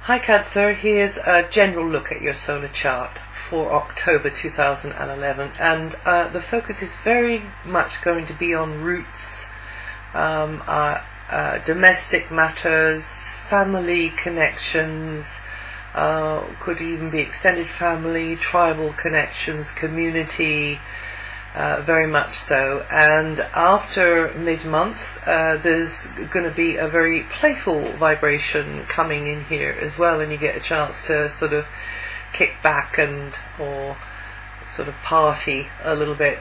Hi Cancer, here's a general look at your solar chart for October 2011, and the focus is very much going to be on roots, domestic matters, family connections, could even be extended family, tribal connections, community, very much so. And after mid-month, there's going to be a very playful vibration coming in here as well, and you get a chance to sort of kick back or sort of party a little bit.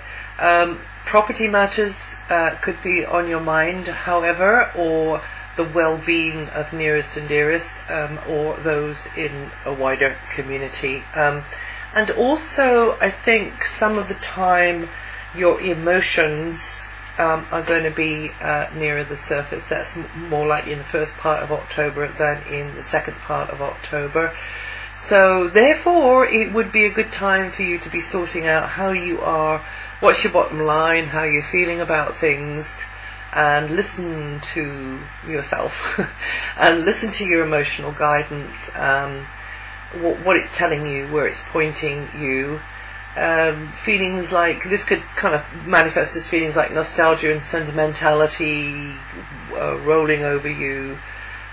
Property matters could be on your mind, however, or the well-being of nearest and dearest, or those in a wider community. And also, I think some of the time your emotions are going to be nearer the surface. That's more likely in the first part of October than in the second part of October. So therefore, it would be a good time for you to be sorting out how you are, what's your bottom line, how you're feeling about things, and listen to yourself and listen to your emotional guidance, what it's telling you, where it's pointing you. Feelings like, this could kind of manifest as feelings like nostalgia and sentimentality rolling over you,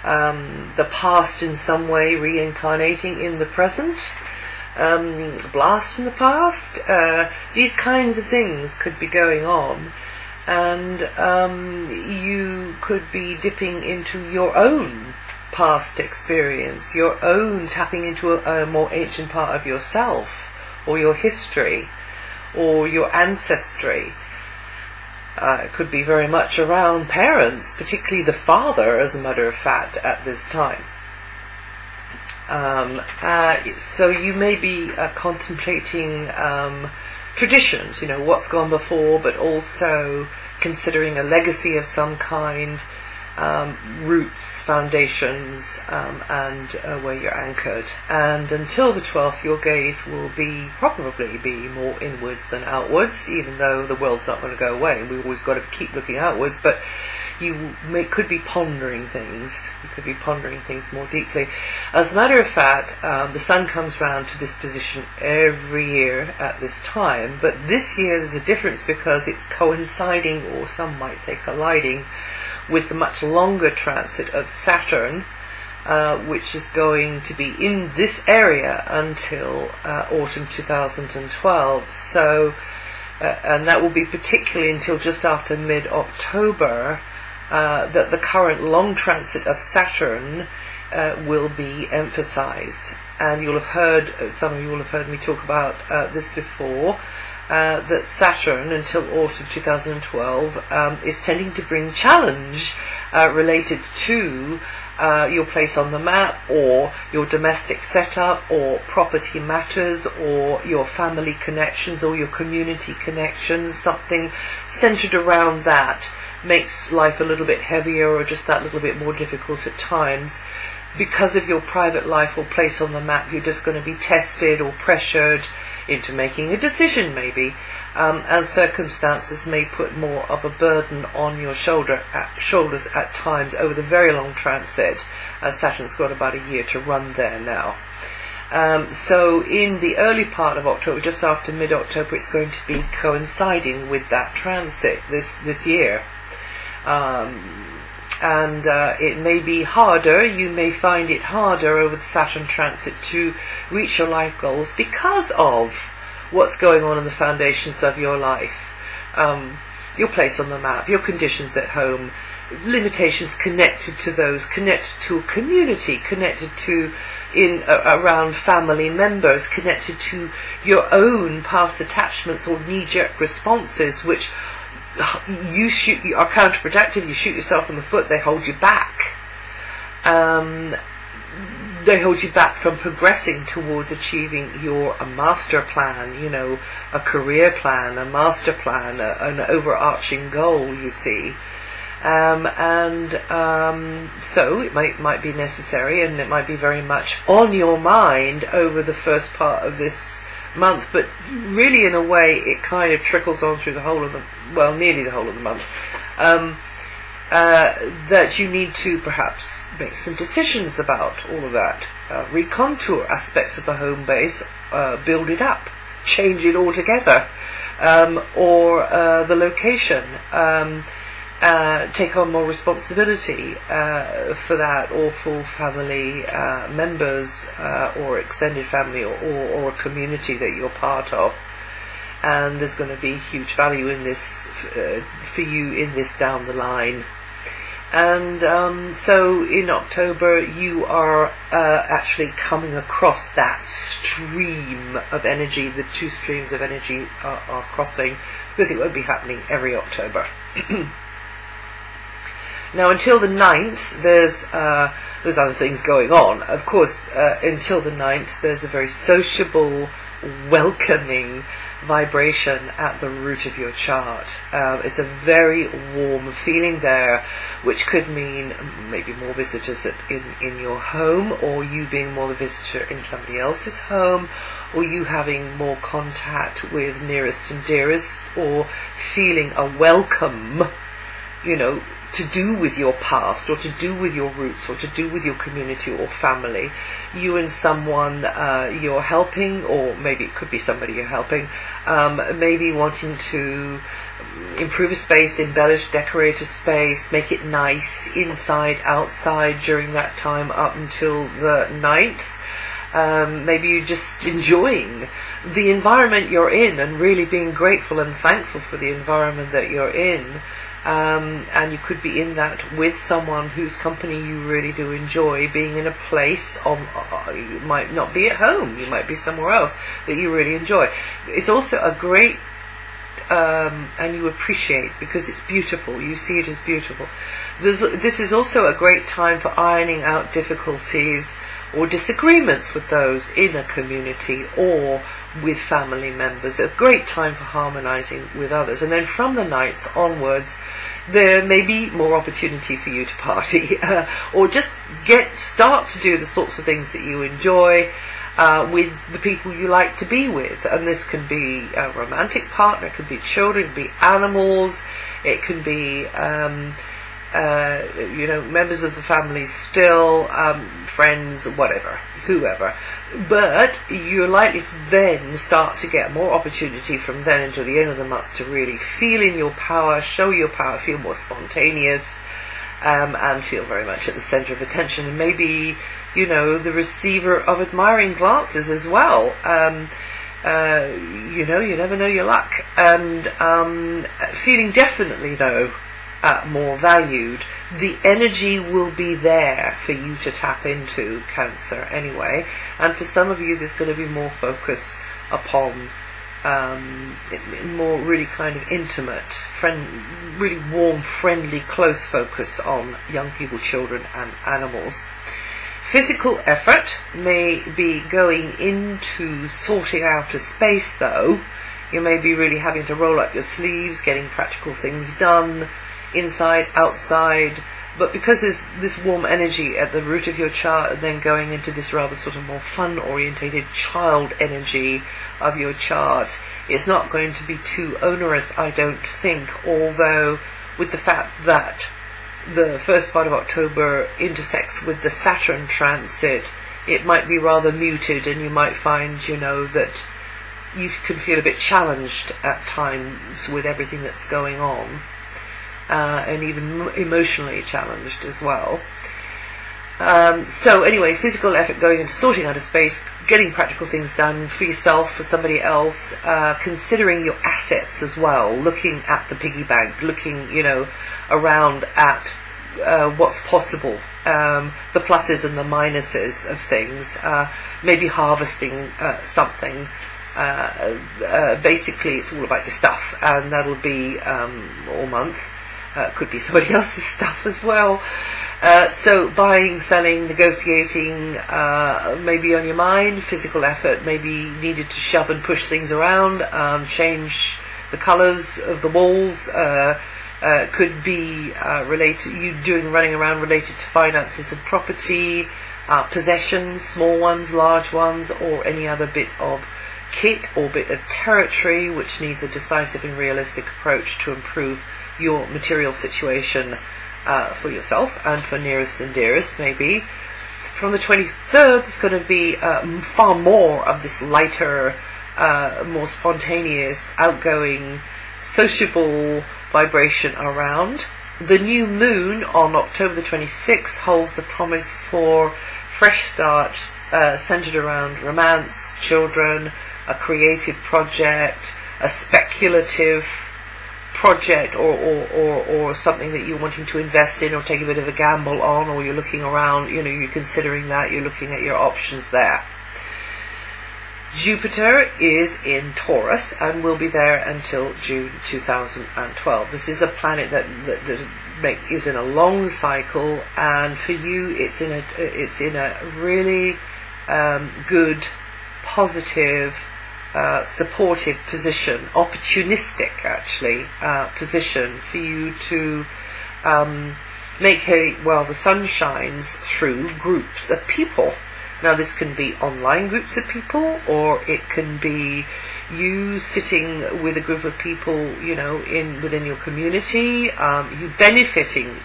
the past in some way reincarnating in the present, blast from the past. These kinds of things could be going on, and you could be dipping into your own past experience, your own tapping into a more ancient part of yourself, or your history, or your ancestry. It could be very much around parents, particularly the father, as a matter of fact, at this time. So you may be contemplating traditions, what's gone before, but also considering a legacy of some kind, roots, foundations, and where you're anchored. And until the 12th, your gaze will probably be more inwards than outwards, even though the world's not going to go away. We've always got to keep looking outwards, but you could be pondering things. You could be pondering things more deeply. As a matter of fact, the sun comes round to this position every year at this time, but this year there's a difference because it's coinciding, or some might say colliding, with the much longer transit of Saturn, which is going to be in this area until autumn 2012. So, and that will be particularly until just after mid-October, that the current long transit of Saturn will be emphasized. And you'll have heard, some of you will have heard me talk about this before, that Saturn, until autumn 2012, is tending to bring challenge related to your place on the map, or your domestic setup, or property matters, or your family connections, or your community connections. Something centered around that makes life a little bit heavier, or just that little bit more difficult at times. Because of your private life or place on the map, you're just going to be tested or pressured into making a decision, maybe, and circumstances may put more of a burden on your shoulders at times over the very long transit, as Saturn's got about a year to run there now. So in the early part of October, just after mid-October, it's going to be coinciding with that transit this year. And it may be harder, you may find it harder over the Saturn transit to reach your life goals because of what's going on in the foundations of your life. Your place on the map, your conditions at home, limitations connected to those, connected to a community, connected to around family members, connected to your own past attachments or knee-jerk responses, which you are counterproductive. You shoot yourself in the foot. They hold you back. They hold you back from progressing towards achieving a master plan, a career plan, a master plan, an overarching goal, you see. So it might be necessary, and it might be very much on your mind over the first part of this month, but really in a way it kind of trickles on through the whole of nearly the whole of the month. that you need to perhaps make some decisions about all of that. Recontour aspects of the home base, build it up, change it altogether, or the location. Take on more responsibility for that, or for family members, or extended family, or a community that you're part of. And there's going to be huge value in this for you in this down the line. And so in October you are actually coming across that stream of energy. The two streams of energy are crossing, because it won't be happening every October. Now, until the 9th, there's other things going on. Of course, until the 9th, there's a very sociable, welcoming vibration at the root of your chart. It's a very warm feeling there, which could mean maybe more visitors in your home, or you being more the visitor in somebody else's home, or you having more contact with nearest and dearest, or feeling a welcome, to do with your past, or to do with your roots, or to do with your community or family. You and someone you're helping, or maybe it could be somebody you're helping, maybe wanting to improve a space, embellish, decorate a space, make it nice inside, outside during that time up until the 9th. Maybe you're just enjoying the environment you're in and really being grateful and thankful for the environment that you're in. And you could be in that with someone whose company you really do enjoy, being in a place you might not be at home, you might be somewhere else that you really enjoy. It's also a great, and you appreciate, because it's beautiful, you see it as beautiful. This is also a great time for ironing out difficulties or disagreements with those in a community or with family members. A great time for harmonizing with others. And then from the 9th onwards, there may be more opportunity for you to party, or just start to do the sorts of things that you enjoy with the people you like to be with. And this can be a romantic partner, it could be children, it could be animals, it can be members of the family still, friends, whatever, whoever. But you're likely to then start to get more opportunity from then until the end of the month to really feel in your power, show your power, feel more spontaneous, and feel very much at the center of attention, and maybe, the receiver of admiring glances as well. You never know your luck. And feeling definitely, though, more valued. The energy will be there for you to tap into, Cancer, anyway. And for some of you, there's going to be more focus upon more really kind of intimate, really warm, friendly, close focus on young people, children and animals. Physical effort may be going into sorting out a space, though. You may be really having to roll up your sleeves, getting practical things done, inside, outside, but because there's this warm energy at the root of your chart, and then going into this rather sort of more fun-orientated child energy of your chart, it's not going to be too onerous, I don't think, although with the fact that the first part of October intersects with the Saturn transit, it might be rather muted, and you might find, that you can feel a bit challenged at times with everything that's going on. And even emotionally challenged as well. So anyway, physical effort going into sorting out a space, getting practical things done for yourself, for somebody else, considering your assets as well, looking at the piggy bank, looking, around at what's possible, the pluses and the minuses of things, maybe harvesting something. Basically, it's all about your stuff, and that'll be all month. Could be somebody else's stuff as well. So buying, selling, negotiating may be on your mind. Physical effort may be needed to shove and push things around, change the colours of the walls. Could be running around related to finances and property, possessions, small ones, large ones, or any other bit of kit or bit of territory which needs a decisive and realistic approach to improve your material situation for yourself and for nearest and dearest, maybe. From the 23rd, there's going to be far more of this lighter, more spontaneous, outgoing, sociable vibration around. The new moon on October the 26th holds the promise for fresh starts centered around romance, children, a creative project, a speculative project, or something that you're wanting to invest in or take a bit of a gamble on, or you're looking around, you're considering that, you're looking at your options there. Jupiter is in Taurus and will be there until June 2012. This is a planet that is in a long cycle, and for you it's in a really good, positive, supportive position, opportunistic actually, position for you to make hay while the sun shines through groups of people. Now this can be online groups of people, or it can be you sitting with a group of people, within your community, you benefiting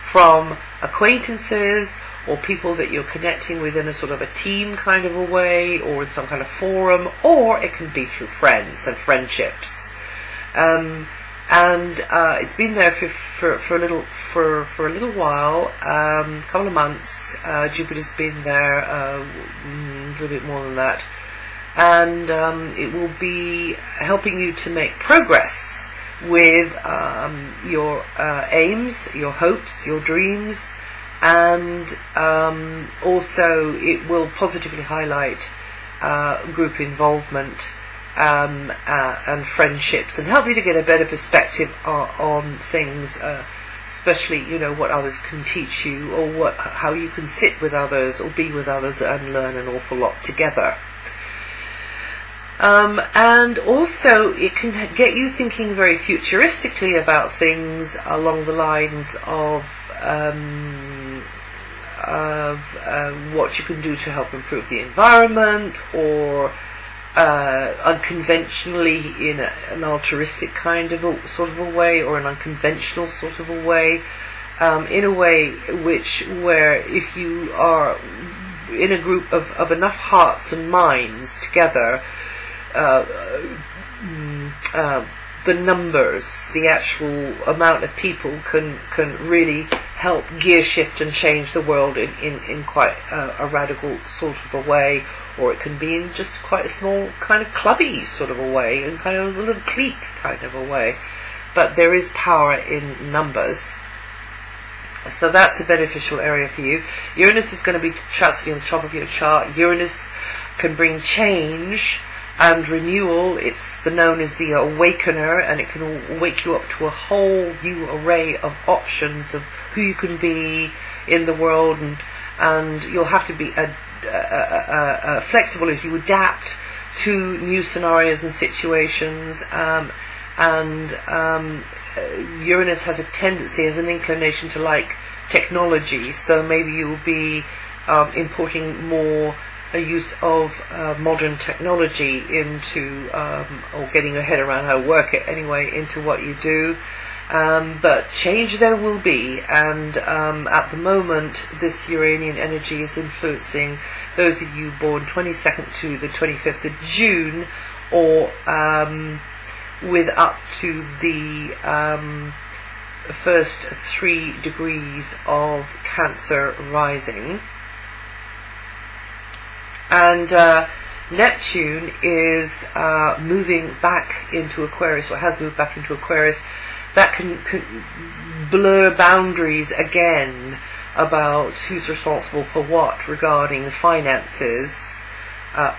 from acquaintances or people that you're connecting with in a sort of a team kind of a way, or in some kind of forum, or it can be through friends and friendships. It's been there for a little while, a couple of months. Jupiter's been there a little bit more than that, and it will be helping you to make progress with your aims, your hopes, your dreams, and also it will positively highlight group involvement and friendships, and help you to get a better perspective on things, especially what others can teach you, or how you can sit with others or be with others and learn an awful lot together. And also it can get you thinking very futuristically about things along the lines of what you can do to help improve the environment, or unconventionally in an altruistic kind of sort of a way, or an unconventional sort of a way, in a way where if you are in a group of enough hearts and minds together, the numbers, the actual amount of people can really help gear shift and change the world in quite a radical sort of a way, or it can be in just quite a small kind of clubby sort of a way, and kind of a little clique kind of a way. But there is power in numbers, so that's a beneficial area for you. Uranus is going to be transiting on the top of your chart. Uranus can bring change and renewal. It's known as the awakener, and it can wake you up to a whole new array of options of who you can be in the world, and you'll have to be flexible as you adapt to new scenarios and situations. Uranus has a tendency, has an inclination to like technology, so maybe you'll be importing more a use of modern technology into, or getting your head around how to work it anyway, into what you do. But change there will be, and at the moment this Uranian energy is influencing those of you born 22nd to the 25th of June, or with up to the first 3 degrees of Cancer rising. And Neptune is moving back into Aquarius, or has moved back into Aquarius. That can blur boundaries again about who's responsible for what regarding finances,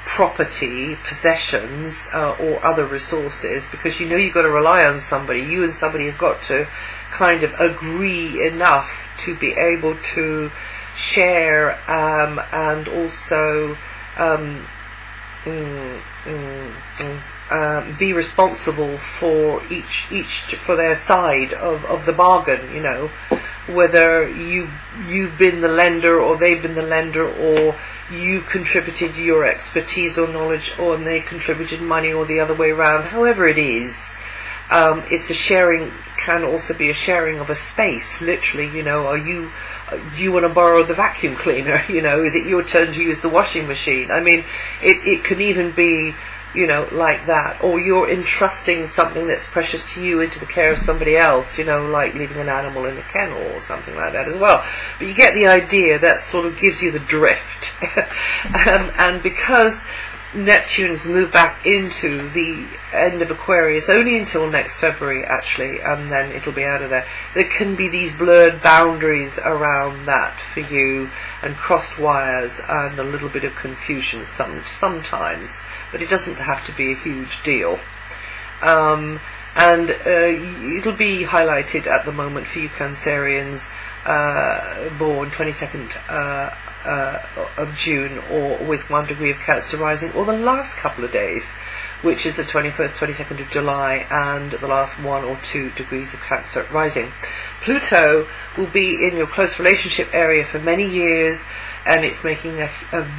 property, possessions, or other resources, because you've got to rely on somebody. You and somebody have got to kind of agree enough to be able to share, and also be responsible for each for their side of the bargain, whether you've been the lender or they've been the lender, or you contributed your expertise or knowledge, or they contributed money, or the other way around. However it is, It's a sharing, can also be a sharing of a space, literally, you know. Do you want to borrow the vacuum cleaner? You know, is it your turn to use the washing machine? I mean, it can even be, you know, like that. Or you're entrusting something that's precious to you into the care of somebody else, you know, like leaving an animal in a kennel or something like that as well. But you get the idea. That sort of gives you the drift. And because Neptune's moved back into the end of Aquarius only until next February, actually, and then it'll be out of there. There can be these blurred boundaries around that for you, and crossed wires, and a little bit of confusion sometimes, but it doesn't have to be a huge deal. And it'll be highlighted at the moment for you Cancerians born 22nd of June, or with 1 degree of Cancer rising, or the last couple of days, which is the 21st, 22nd of July, and the last 1 or 2 degrees of Cancer rising. Pluto will be in your close relationship area for many years, and it's making a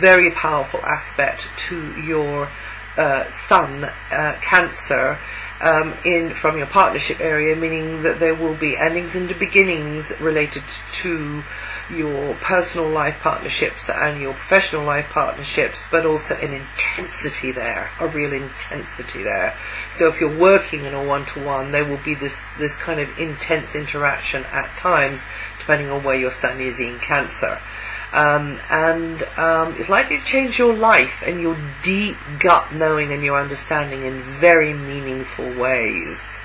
very powerful aspect to your Sun, Cancer, from your partnership area, meaning that there will be endings and beginnings related to your personal life partnerships and your professional life partnerships, but also an intensity there, a real intensity there. So if you're working in a one-to-one, there will be this kind of intense interaction at times, depending on where your Sun is in Cancer. It's likely to change your life and your deep gut knowing and your understanding in very meaningful ways.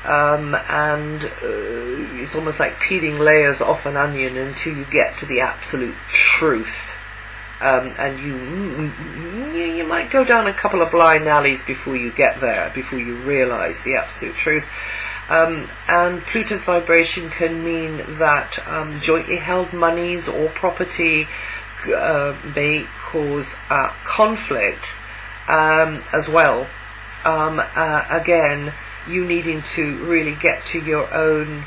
It's almost like peeling layers off an onion until you get to the absolute truth. And you might go down a couple of blind alleys before you get there, before you realize the absolute truth. And Pluto's vibration can mean that jointly held monies or property may cause conflict as well. Again, you needing to really get to your own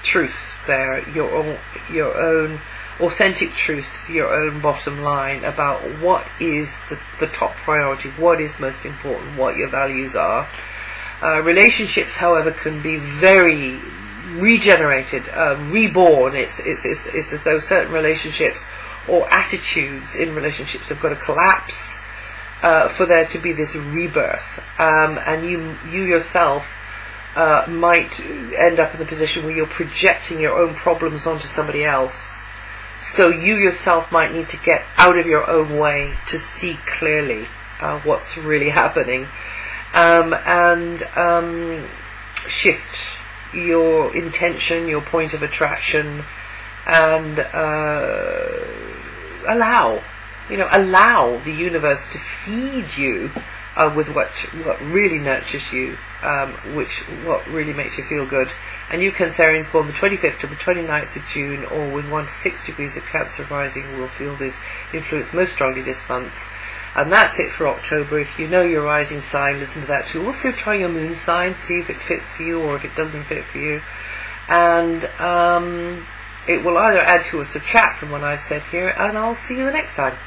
truth there, your own authentic truth, your own bottom line about what is the top priority, what is most important, what your values are. Relationships, however, can be very regenerated, reborn. It's as though certain relationships or attitudes in relationships have got to collapse for there to be this rebirth. And you yourself might end up in the position where you're projecting your own problems onto somebody else. So you yourself might need to get out of your own way to see clearly what's really happening. And shift your intention, your point of attraction, and allow the universe to feed you with what really nurtures you, what really makes you feel good. And you Cancerians born the 25th to the 29th of June, or with 1 to 6 degrees of Cancer rising, will feel this influence most strongly this month. And that's it for October. If you know your rising sign, listen to that too. Also try your moon sign, see if it fits for you or if it doesn't fit for you. And it will either add to or subtract from what I've said here, and I'll see you the next time.